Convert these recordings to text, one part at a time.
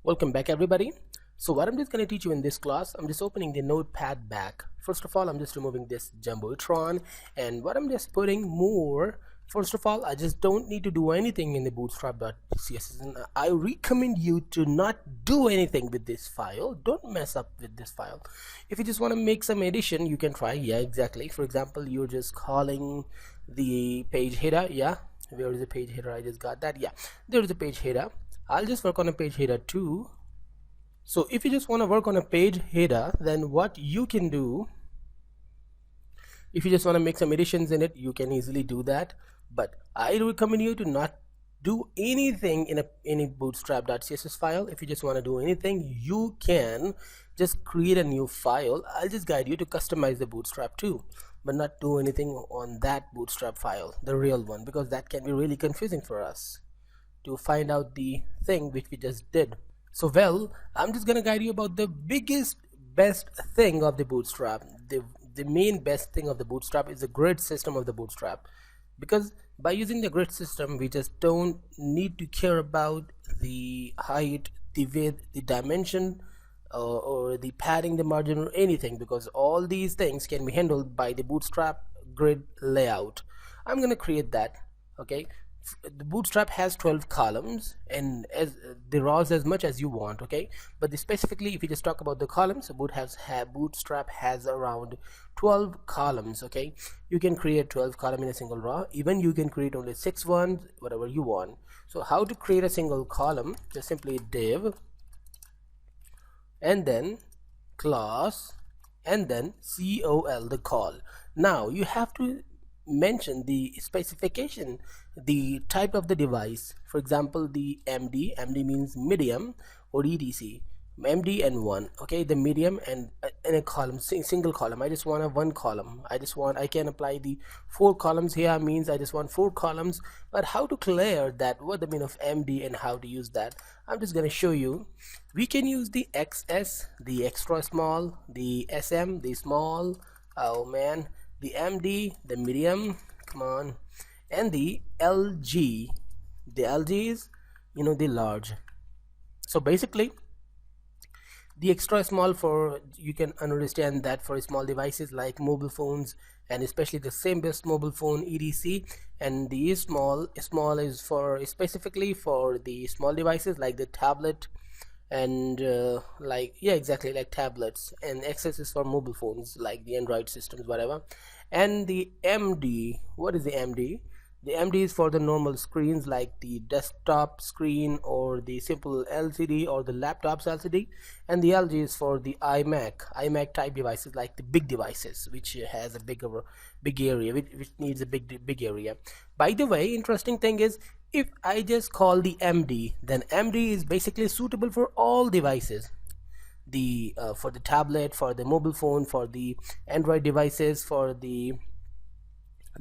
Welcome back everybody. So what I'm just going to teach you in this class, I'm just opening the notepad back. First of all, I'm just removing this jumbotron, and what I'm just putting more, first of all, I just don't need to do anything in the bootstrap.css, and I recommend you to not do anything with this file. Don't mess up with this file. If you just want to make some addition, you can try. Yeah, exactly. For example, you're just calling the page header. Yeah, where is the page header? I just got that. Yeah, there is a page header. I'll just work on a page header too. So if you just want to work on a page header, then what you can do, if you just want to make some additions in it, you can easily do that. But I recommend you to not do anything in any bootstrap.css file. If you just want to do anything, you can just create a new file. I'll just guide you to customize the bootstrap too, but not do anything on that bootstrap file, the real one, because that can be really confusing for us to find out the thing which we just did. So well, I'm just gonna guide you about the best thing of the bootstrap. The main best thing of the bootstrap is the grid system of the bootstrap, because by using the grid system we just don't need to care about the height, the width, the dimension, or the padding, the margin, or anything, because all these things can be handled by the bootstrap grid layout. I'm gonna create that. Okay, the bootstrap has 12 columns, and as the rows as much as you want. Okay, but specifically if you just talk about the columns, bootstrap has around 12 columns. Okay, you can create 12 columns in a single row. Even you can create only 6 ones, whatever you want. So how to create a single column? Just simply div and then class and then col, the call. Now you have to mention the specification, the type of the device. For example, the MD means medium, or EDC, MD and 1. Okay, the medium, and in a column, single column. I just want a 1 column. I can apply the 4 columns here, means I just want 4 columns. But how to clear that, what the meaning of MD and how to use that, I'm just going to show you. We can use the XS, the extra small, the SM, the small, oh man, the MD, the medium, come on, and the LG. The LG is, the large. So basically the extra small, for you can understand that for small devices like mobile phones, and especially the same best mobile phone EDC. And the small is for specifically for the small devices like the tablet, and like tablets. And XS is for mobile phones like the Android systems, whatever. And the MD, what is the MD? The MD is for the normal screens like the desktop screen or the simple LCD or the laptop's LCD. And the LG is for the iMac type devices, like the big devices which has a big area, which needs a big area. By the way, interesting thing is, if I just call the MD, then MD is basically suitable for all devices. For the tablet, for the mobile phone, for the Android devices, for the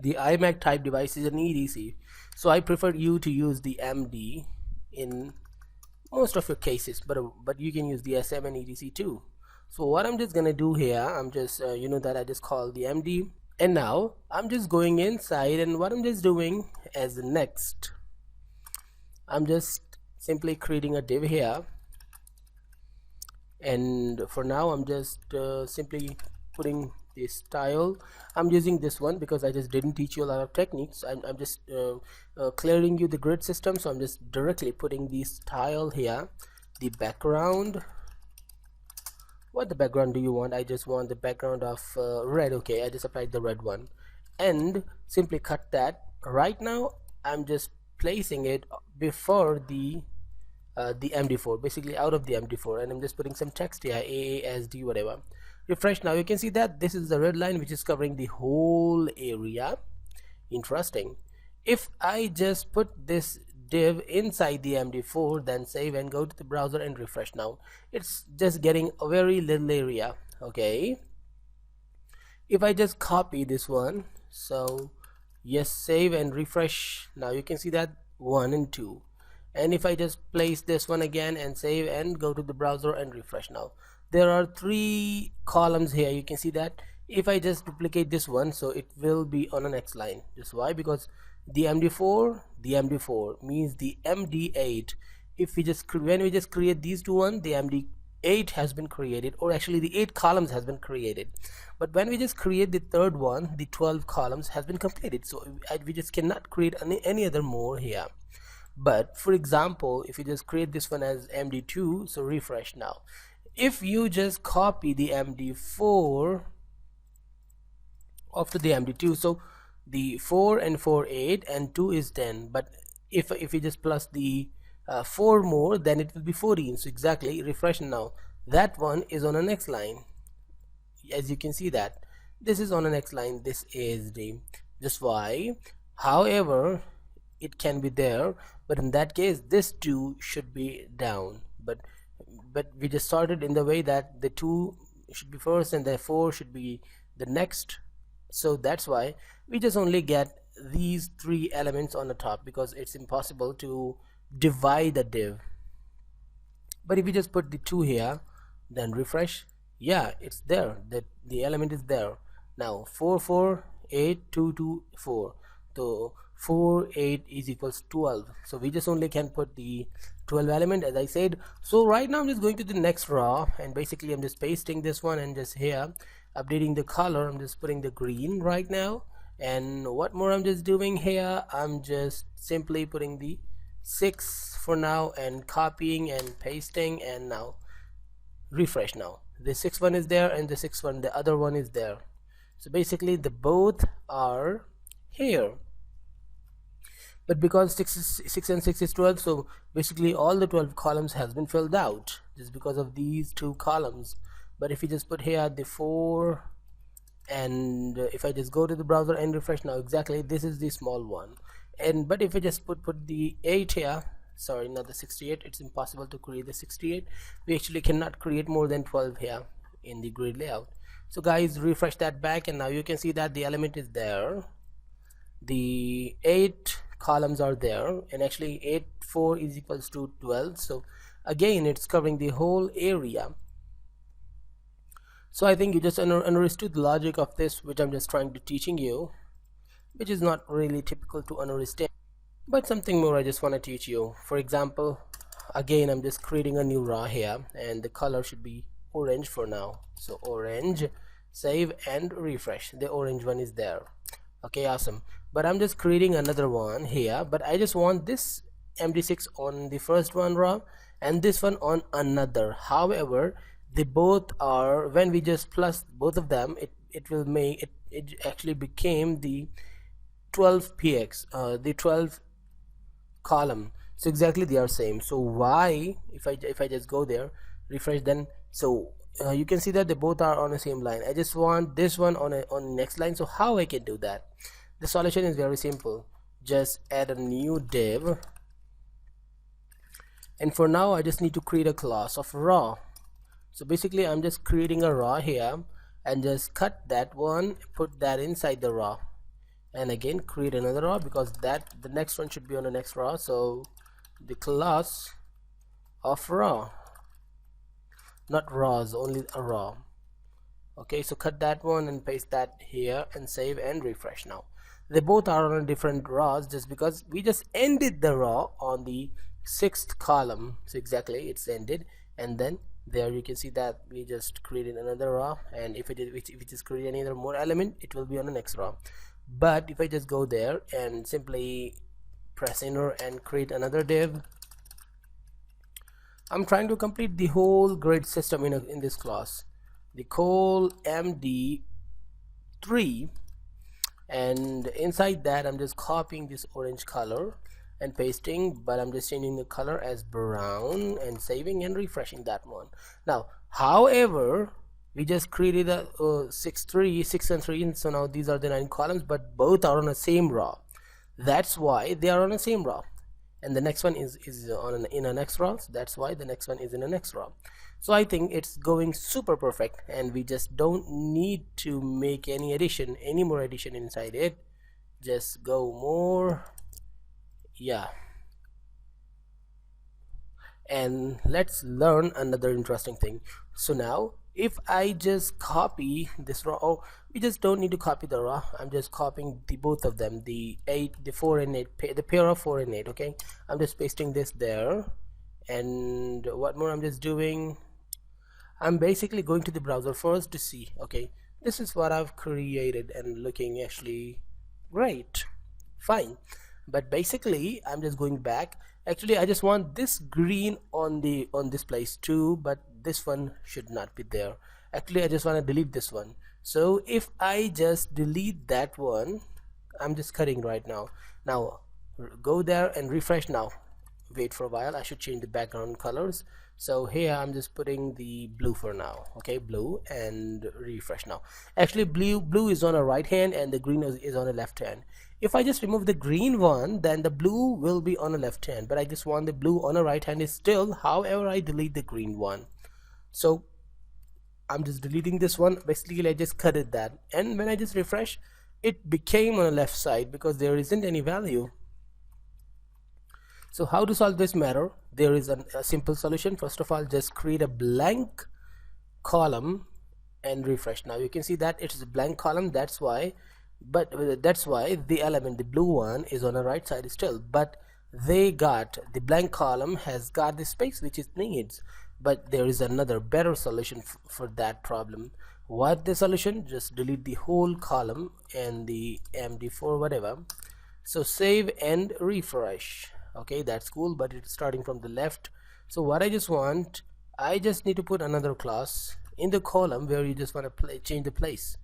iMac type devices, and EDC. So I prefer you to use the MD in most of your cases, but you can use the SM and EDC too. So what I'm just gonna do here, I'm just that I just call the MD, and now I'm just going inside, and what I'm just doing as the next, I'm just simply creating a div here. And for now I'm just simply putting the style. I'm using this one because I just didn't teach you a lot of techniques. I'm just clearing you the grid system, so I'm just directly putting the style here. The background, what the background do you want? I just want the background of red. Okay, I just applied the red one, and simply cut that. Right now I'm just placing it before the MD4, basically out of the MD4, and I'm just putting some text here, AASD, whatever. Refresh. Now you can see that this is the red line which is covering the whole area. Interesting. If I just put this div inside the MD4, then save and go to the browser and refresh, now it's just getting a very little area. Okay, if I just copy this one, so yes, save and refresh, now you can see that 1 and 2. And if I just place this one again and save and go to the browser and refresh, now there are 3 columns here. You can see that. If I just duplicate this one, so it will be on the next line. Just why? Because the MD4 means the MD8 if we just when we just create these two one, the MD8 has been created, or actually the 8 columns has been created. But when we just create the third one, the 12 columns has been completed. So we just cannot create any other more here. But for example, if you just create this one as MD2, so refresh now. If you just copy the MD4 after the MD2, so the 4 and 4 8 and 2 is 10, but if you just plus the 4 more, then it will be 14. So exactly, refresh now. That one is on the next line. As you can see that this is on the next line, this is the just y. However, it can be there, but in that case this 2 should be down, but we just started in the way that the 2 should be first and the 4 should be the next. So that's why we just only get these 3 elements on the top, because it's impossible to divide the div. But if you just put the 2 here, then refresh, yeah, it's there, that the element is there. Now 4 4 8 2 2 4, so 4 8 is equals 12. So we just only can put the 12 element, as I said. So right now I'm just going to the next row, and basically I'm just pasting this one, and just here updating the color, I'm just putting the green right now. And what more I'm just doing here, I'm just simply putting the 6 for now and copying and pasting, and now refresh. Now the 6 one is there, and the 6 one, the other one is there. So basically the both are here. But because 6 and 6 is 12, so basically all the 12 columns has been filled out just because of these 2 columns. But if you just put here the 4, and if I just go to the browser and refresh now, exactly this is the small one. And but if I just put the 8 here, sorry, not the 68, it's impossible to create the 68. We actually cannot create more than 12 here in the grid layout. So guys, refresh that back, and now you can see that the element is there, the 8 columns are there, and actually 8 4 is equals to 12. So again, it's covering the whole area. So I think you just understood the logic of this, which I'm just trying to teaching you, which is not really typical to understand, but something more I just want to teach you. For example, again, I'm just creating a new row here, and the color should be orange for now. So orange, save and refresh. The orange one is there. Okay, awesome. But I'm just creating another one here, but I just want this MD6 on the first one row and this one on another. However, they both are, when we just plus both of them, it will make it actually became the 12px, the 12 column. So exactly they are same. So why, if I just go there, refresh, then so you can see that they both are on the same line. I just want this one on the next line. So how I can do that? The solution is very simple. Just add a new div, and for now I just need to create a class of raw. So basically I'm just creating a raw here, and just cut that one, put that inside the raw, and again create another raw, because that the next one should be on the next raw. So the class of raw, not raws, only a raw. Okay, so cut that one and paste that here and save and refresh. Now they both are on a different raws, just because we just ended the raw on the 6th column. So exactly it's ended, and then there you can see that we just created another raw, and if we just create any other more element, it will be on the next raw. But if I just go there and simply press enter and create another div, I'm trying to complete the whole grid system in this class, the call MD3, and inside that I'm just copying this orange color and pasting, but I'm just changing the color as brown and saving and refreshing that one. Now however, we just created a 6 and 3, and so now these are the 9 columns, but both are on the same raw. That's why they are on the same raw, and the next one is in a next raw. So that's why the next one is in the next raw. So I think it's going super perfect, and we just don't need to make any more addition inside it. Just go more, yeah. And let's learn another interesting thing. So now if I just copy this raw, oh, we just don't need to copy the raw, I'm just copying the both of them, the 4 and 8, the pair of 4 and 8. Okay, I'm just pasting this there, And what more I'm just doing, I'm basically going to the browser first to see, okay, this is what I've created and looking actually great, fine. But basically I'm just going back. Actually I just want this green on this place too, but this one should not be there. Actually I just want to delete this one. So if I just delete that one, I'm just cutting right now. Now go there and refresh now. Wait for a while, I should change the background colors. So here I'm just putting the blue for now, okay, blue, and refresh now. Actually blue is on the right hand and the green is on the left hand. If I just remove the green one, then the blue will be on the left hand, but I just want the blue on the right hand is still, however I delete the green one. So I'm just deleting this one. Basically I just cut it that, and when I just refresh, it became on the left side because there isn't any value. So how to solve this matter? There is a simple solution. First of all, just create a blank column and refresh. Now you can see that it is a blank column, that's why, but that's why the element, the blue one, is on the right side still, but the blank column has got the space which it needs. But there is another better solution for that problem. What the solution? Just delete the whole column and the MD4 whatever. So save and refresh. Okay, that's cool, but it's starting from the left. So what I just want, I just need to put another class in the column where you just want to change the place.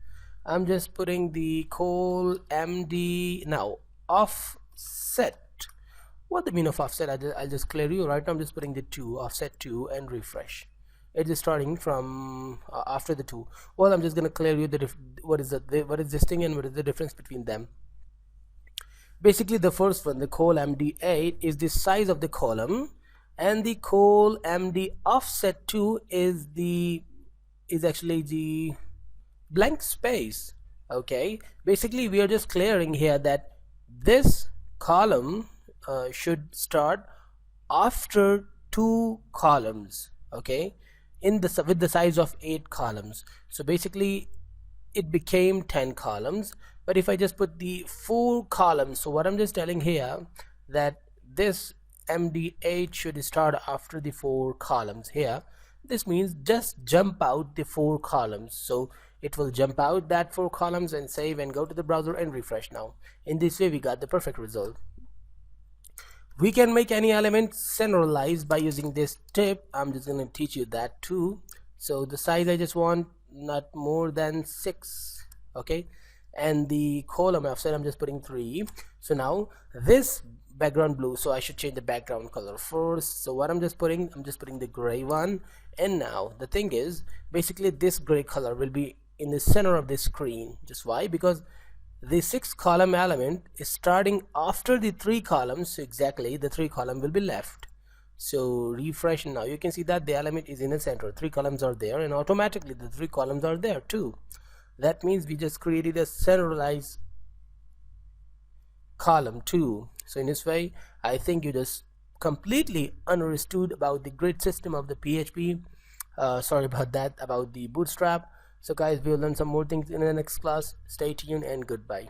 I'm just putting the col MD now offset. What the mean of offset? I'll just clear you right now. I'm just putting the 2, offset 2, and refresh. It is starting from after the 2. Well, I'm just gonna clear you what is this thing and what is the difference between them. Basically the first one, the col MD8, is the size of the column, and the col MD offset 2 is actually the blank space. Okay, basically we are just clearing here that this column should start after 2 columns, okay, with the size of 8 columns. So basically it became 10 columns, but if I just put the 4 columns, so what I'm just telling here that this MD8 should start after the 4 columns here. This means just jump out the 4 columns. So it will jump out that 4 columns and save and go to the browser and refresh now. In this way we got the perfect result. We can make any element centralized by using this tip. I'm just going to teach you that too. So the size I just want not more than 6, okay, and the column offset I'm just putting 3. So now this background blue, so I should change the background color first. So what I'm just putting the gray one. And now the thing is, basically this gray color will be in the center of the screen. Just why? Because the 6 column element is starting after the 3 columns, so exactly the 3 column will be left. So refresh, now you can see that the element is in the center, 3 columns are there, and automatically the 3 columns are there too. That means we just created a centralized column too. So in this way I think you just completely understood about the grid system of the PHP. Sorry about that, about the Bootstrap. So guys, we'll learn some more things in the next class. Stay tuned and goodbye.